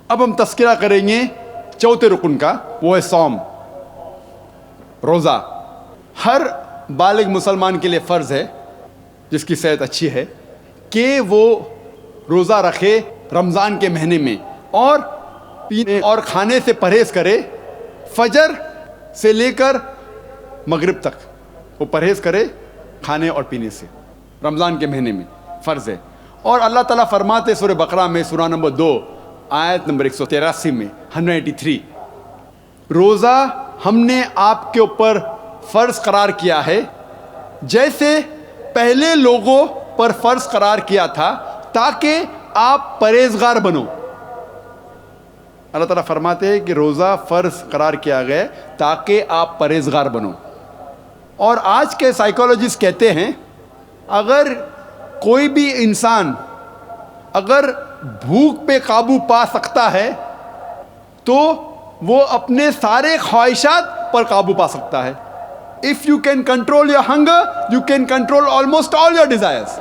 اب ہم تذکرہ کریں گے چوتھے رکن کا، وہ ہے صوم، روزہ۔ ہر بالغ مسلمان کے لیے فرض ہے، جس کی صحت اچھی ہے، کہ وہ روزہ رکھے رمضان کے مہینے میں، اور پینے اور کھانے سے پرہیز کرے، فجر سے لے کر مغرب تک وہ پرہیز کرے کھانے اور پینے سے، رمضان کے مہینے میں فرض ہے۔ اور اللہ تعالیٰ فرماتے سورہ بقرہ میں، سورہ نمبر 2 آیت نمبر 183 میں، 183، روزہ ہم نے آپ کے اوپر فرض قرار کیا ہے جیسے پہلے لوگوں پر فرض قرار کیا تھا، تاکہ آپ پرہیزگار بنو۔ اللہ تعالیٰ فرماتے ہیں کہ روزہ فرض قرار کیا گیا تاکہ آپ پرہیزگار بنو۔ اور آج کے سائیکالوجسٹ کہتے ہیں اگر کوئی بھی انسان اگر بھوک پہ قابو پا سکتا ہے تو وہ اپنے سارے خواہشات پر قابو پا سکتا ہے۔ If you can control your hunger, you can control almost all your desires.